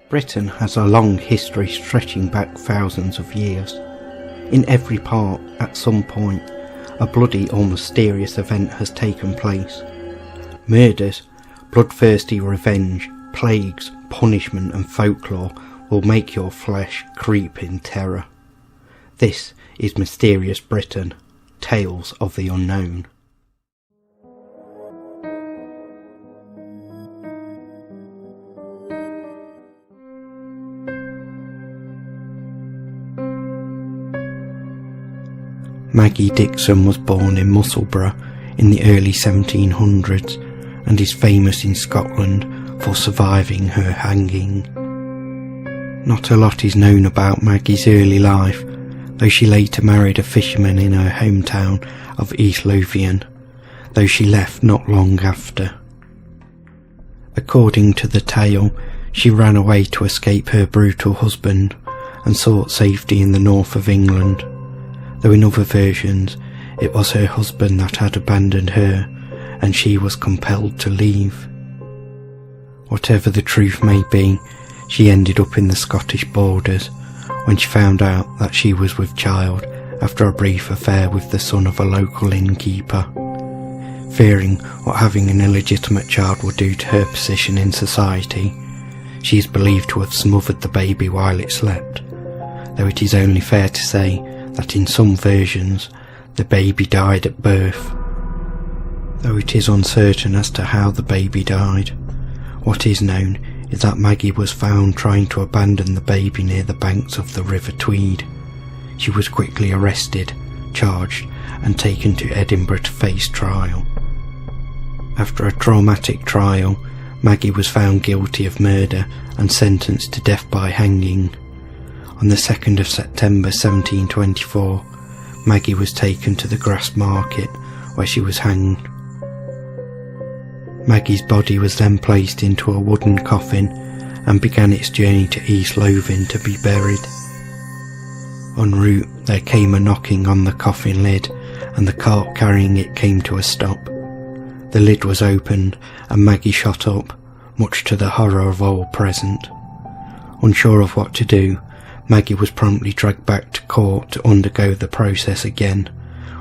Britain has a long history stretching back thousands of years. In every part, at some point, a bloody or mysterious event has taken place. Murders, bloodthirsty revenge, plagues, punishment and folklore will make your flesh creep in terror. This is Mysterious Britain, Tales of the Unknown. Maggie Dixon was born in Musselburgh in the early 1700s and is famous in Scotland for surviving her hanging. Not a lot is known about Maggie's early life, though she later married a fisherman in her hometown of East Lothian, though she left not long after. According to the tale, she ran away to escape her brutal husband and sought safety in the north of England, though in other versions it was her husband that had abandoned her and she was compelled to leave. Whatever the truth may be, she ended up in the Scottish borders when she found out that she was with child after a brief affair with the son of a local innkeeper. Fearing what having an illegitimate child would do to her position in society, she is believed to have smothered the baby while it slept, though it is only fair to say that in some versions the baby died at birth. Though it is uncertain as to how the baby died, what is known is that Maggie was found trying to abandon the baby near the banks of the River Tweed. She was quickly arrested, charged and taken to Edinburgh to face trial. After a traumatic trial, Maggie was found guilty of murder and sentenced to death by hanging. On the 2nd of September 1724, Maggie was taken to the Grass Market, where she was hanged. Maggie's body was then placed into a wooden coffin and began its journey to East Lothian to be buried. En route, there came a knocking on the coffin lid, and the cart carrying it came to a stop. The lid was opened, and Maggie shot up, much to the horror of all present. Unsure of what to do, Maggie was promptly dragged back to court to undergo the process again,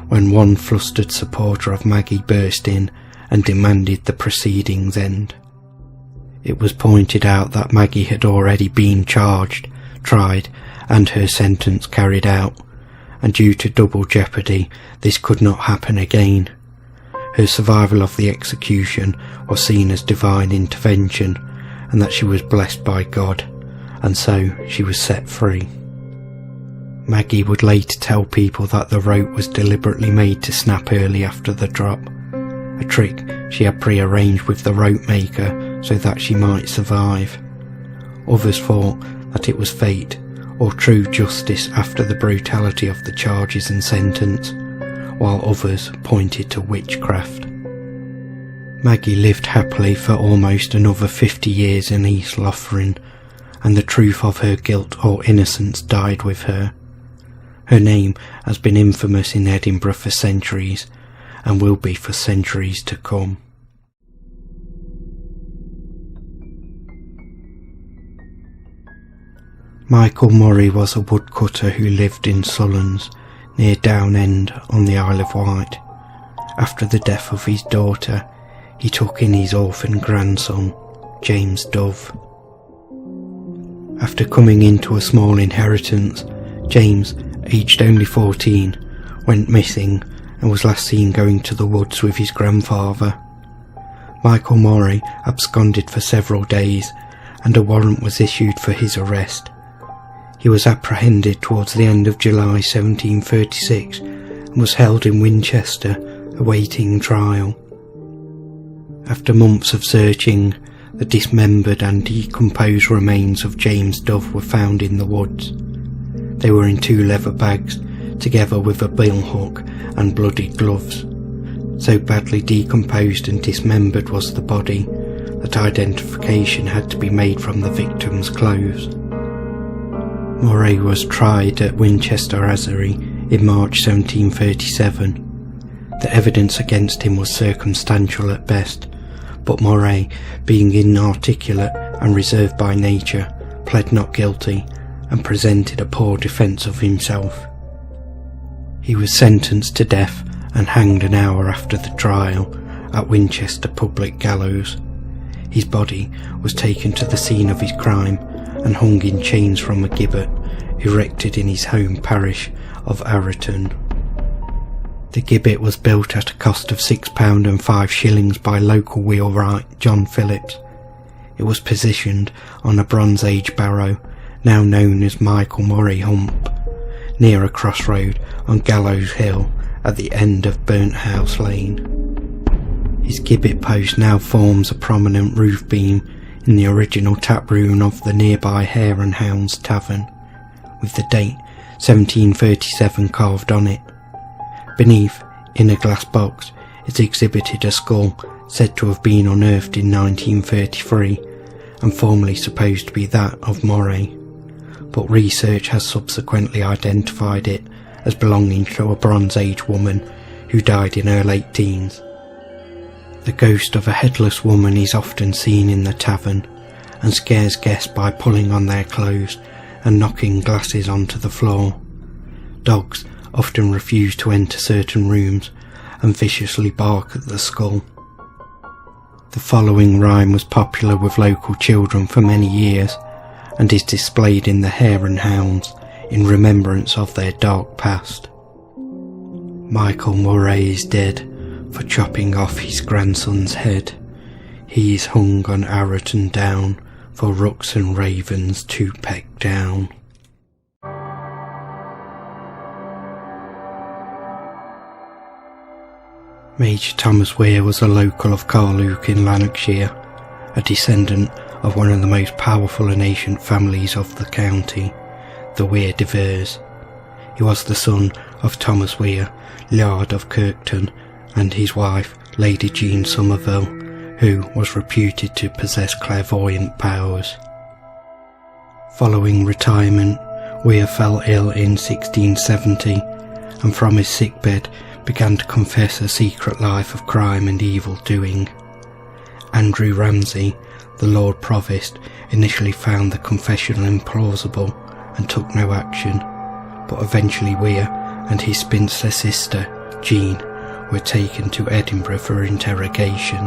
when one flustered supporter of Maggie burst in and demanded the proceedings end. It was pointed out that Maggie had already been charged, tried, and her sentence carried out, and due to double jeopardy, this could not happen again. Her survival of the execution was seen as divine intervention, and that she was blessed by God, and so she was set free. Maggie would later tell people that the rope was deliberately made to snap early after the drop, a trick she had pre-arranged with the rope maker so that she might survive. Others thought that it was fate or true justice after the brutality of the charges and sentence, while others pointed to witchcraft. Maggie lived happily for almost another 50 years in East Lothian, and the truth of her guilt or innocence died with her. Her name has been infamous in Edinburgh for centuries, and will be for centuries to come. Michael Murray was a woodcutter who lived in Sullens, near Downend on the Isle of Wight. After the death of his daughter, he took in his orphan grandson, James Dove. After coming into a small inheritance, James, aged only 14, went missing and was last seen going to the woods with his grandfather. Michael Murray absconded for several days, and a warrant was issued for his arrest. He was apprehended towards the end of July 1736 and was held in Winchester, awaiting trial. After months of searching, the dismembered and decomposed remains of James Dove were found in the woods. They were in 2 leather bags, together with a bill hook and bloodied gloves. So badly decomposed and dismembered was the body that identification had to be made from the victim's clothes. Murray was tried at Winchester Assery in March 1737. The evidence against him was circumstantial at best, but Murray, being inarticulate and reserved by nature, pled not guilty and presented a poor defence of himself. He was sentenced to death and hanged an hour after the trial at Winchester public gallows. His body was taken to the scene of his crime and hung in chains from a gibbet erected in his home parish of Arreton. The gibbet was built at a cost of £6 and 5 shillings by local wheelwright John Phillips. It was positioned on a Bronze Age barrow, now known as Michael Murray Hump, near a crossroad on Gallows Hill at the end of Burnt House Lane. His gibbet post now forms a prominent roof beam in the original tap room of the nearby Hare and Hounds Tavern, with the date 1737 carved on it. Beneath, in a glass box, is exhibited a skull said to have been unearthed in 1933 and formerly supposed to be that of Moray, but research has subsequently identified it as belonging to a Bronze Age woman who died in her late teens. The ghost of a headless woman is often seen in the tavern and scares guests by pulling on their clothes and knocking glasses onto the floor. Dogs often refuse to enter certain rooms and viciously bark at the skull. The following rhyme was popular with local children for many years and is displayed in the Hare and Hounds in remembrance of their dark past. Michael Murray is dead for chopping off his grandson's head. He is hung on Arreton Down for rooks and ravens to peck down. Major Thomas Weir was a local of Carluke in Lanarkshire, a descendant of one of the most powerful and ancient families of the county, the Weir de Vere. He was the son of Thomas Weir, Laird of Kirkton, and his wife, Lady Jean Somerville, who was reputed to possess clairvoyant powers. Following retirement, Weir fell ill in 1670, and from his sickbed began to confess a secret life of crime and evil doing. Andrew Ramsay, the Lord Provost, initially found the confession implausible and took no action, but eventually Weir and his spinster sister, Jean, were taken to Edinburgh for interrogation.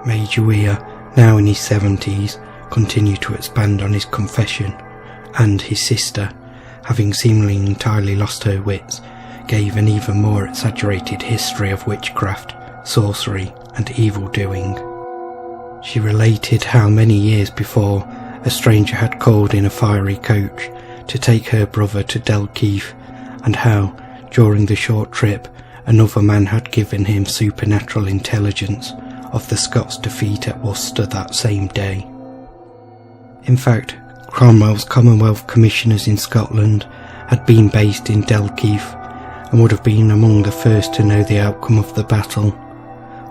Major Weir, now in his 70s, continued to expand on his confession, and his sister, having seemingly entirely lost her wits, gave an even more exaggerated history of witchcraft, sorcery, and evil doing. She related how many years before a stranger had called in a fiery coach to take her brother to Dalkeith, and how, during the short trip, another man had given him supernatural intelligence of the Scots' defeat at Worcester that same day. In fact, Cromwell's Commonwealth Commissioners in Scotland had been based in Dalkeith and would have been among the first to know the outcome of the battle,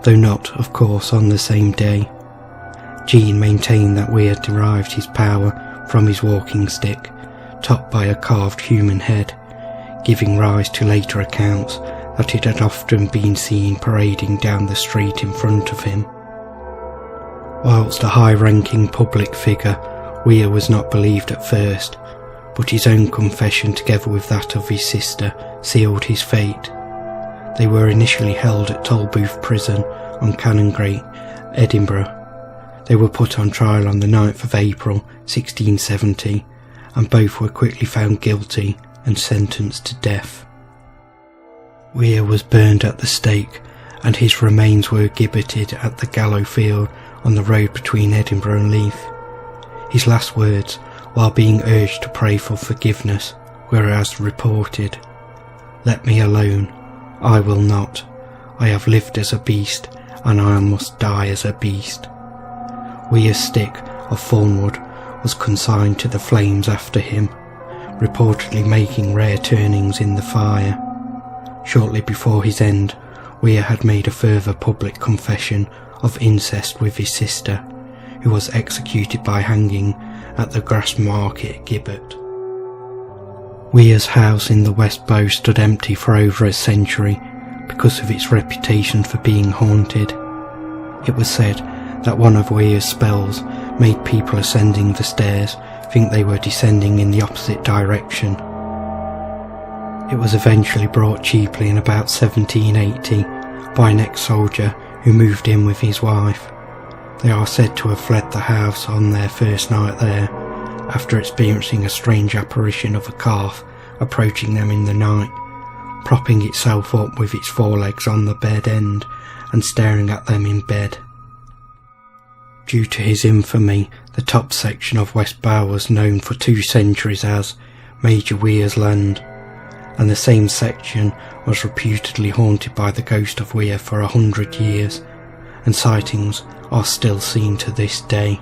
though not, of course, on the same day. Jean maintained that Weir derived his power from his walking stick, topped by a carved human head, giving rise to later accounts that it had often been seen parading down the street in front of him. Whilst a high-ranking public figure, Weir was not believed at first, but his own confession together with that of his sister sealed his fate. They were initially held at Tolbooth Prison on Canongate, Edinburgh. They were put on trial on the 9th of April 1670, and both were quickly found guilty and sentenced to death. Weir was burned at the stake, and his remains were gibbeted at the Gallow Field on the road between Edinburgh and Leith. His last words, while being urged to pray for forgiveness, were as reported: "Let me alone, I will not. I have lived as a beast, and I must die as a beast." Weir's stick of thornwood was consigned to the flames after him, reportedly making rare turnings in the fire. Shortly before his end, Weir had made a further public confession of incest with his sister, who was executed by hanging at the Grassmarket gibbet. Weir's house in the West Bow stood empty for over a century because of its reputation for being haunted. It was said that one of Weir's spells made people ascending the stairs think they were descending in the opposite direction. It was eventually brought cheaply in about 1780 by an ex-soldier who moved in with his wife. They are said to have fled the house on their first night there, after experiencing a strange apparition of a calf approaching them in the night, propping itself up with its forelegs on the bed end and staring at them in bed. Due to his infamy, the top section of West Bow was known for 2 centuries as Major Weir's Land, and the same section was reputedly haunted by the ghost of Weir for 100 years, and sightings are still seen to this day.